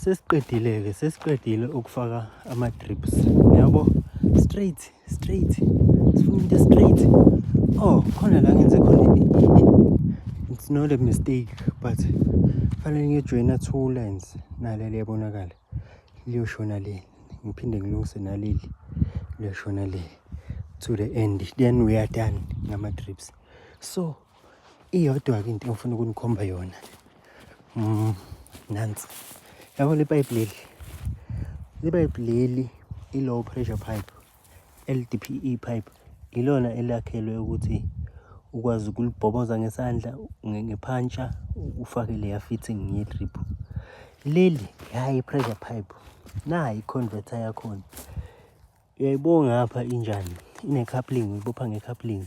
sesiqedile ukufaka ama-drips. Yabo, straight. Sifuna into straight. Oh, khona la ngenze khona. It's not a mistake, but fanele ngiyojoyina 2 lines. Nale liyabonakala. Liyoshona le. Ngiphinde ngilungise naleli. Liyoshona le. To the end. Then we are done ngama-drips. So, iyodwa-ke into engifuna ukunikhomba yona. Nansi. Yabo le pipe leli i-low pressure pipe, LDPE pipe. Ilona elakhelwe ukuthi ukwazi ukulibhoboza ngesandla ngephuncher ufake leya fitting ye-drip. Leli hayi pressure pipe. Nayi i-converter yakhona. Uyayibona ngapha injani? Ine-coupling, uyibopha nge-coupling.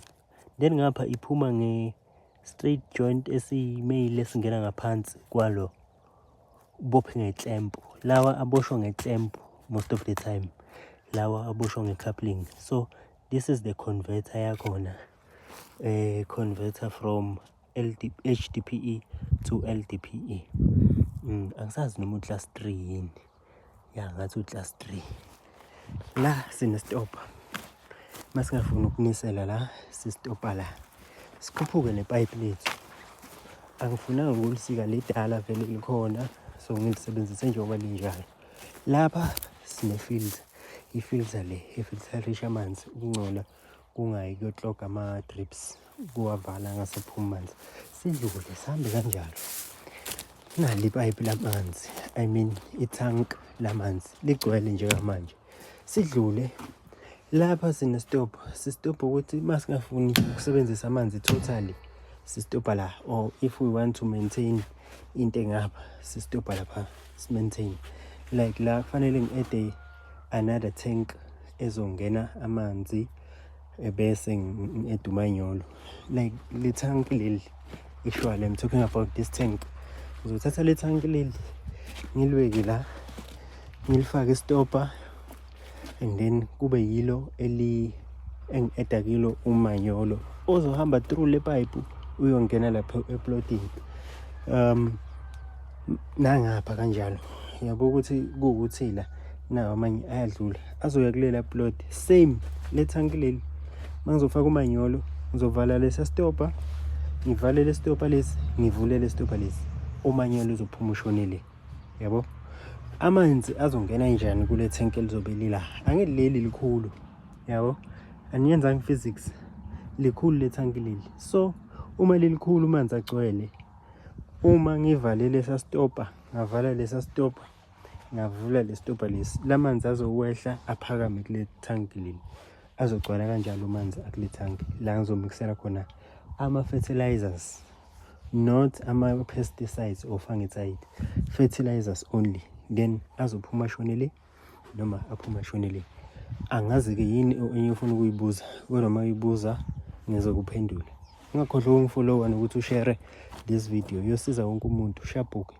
Then ngapha iphuma nge-straight joint esiyimeyile esingena ngaphansi kwalo. Ubophe nge-clamp. Lawa aboshwa nge-clamp most of the time. Lawa aboshwa nge-coupling. So this is the converter yakhona. Converter from HDPE to LDPE. Angisazi noma class 3 yini. Ya ngathi class 3. La sine-stopper. Masingafuni ukunisela la, si-stopper la. Sikhuphuke nepipe lethu. Angifunanga ukulisika lidala vele likhona, so ngilisebenzise njengoba linjalo. Lapha sine-filter. I-filter le efilterisha amanzi ukungcola kungayi kuyoclog ama-drips, kuwavala ngasephuma amanzi. Sidlule sihambe kanjalo. Nali ipipe lamanzi, I mean itank lamanzi ligcwele njengamanje. Sidlule lapha sine-stop. Si-stop ukuthi masingafuni ukusebenzisa amanzi totally, si-stop la. Or if we want to maintain into engapha, si-stop lapha, si-maintain. Like la kufanele ngi-add another tank ezongena amanzi bese ngi-add umanyolo. Like le tank leli ishwale, I'm talking about this tank. Ngizothatha le tank leli ngilibeke la, ngilifake i-stopper, and then kube yilo engi-add kilo umanyolo ozohamba through le pipe uyongena lapha eplotini. Nangapha kanjalo. Yabo ukuthi kuwukuthi la nawo amanye ayadlula azoya kulela plot. Same le tank leli. Mangizofaka umanyolo, ngizovala lesa stopper, ngivale le stopper lesi, ngivule le stopper lesi. Umanyolo uzophuma ushonele. Yabo? Amanzi azongena njani kule tank elizobe lila? Angeke leli likhulu. Yabo? Aniyenzanga physics. Likhulu le tank leli. So, uma lilikhulu amanzi agcwele, uma ngivale lesa stopper, ngavala lesa stopper, ngavula le stopper lesi, lamanzi azowehla aphakame kule tank leli. Azogcwala kanjalo amanzi akule tank la ngizomixela khona ama-fertilizers, not ama-pesticides or fungicide, fertilizers only. Then azophuma shonele noma aphuma shonele. Angazi-ke yini enye ufuna ukuyibuza, kodwa uma uyibuza ngizokuphendula. Ungakhohlwa ukungifollowa nokuthi ushare this video. Yosiza wonke umuntu. Shabuke.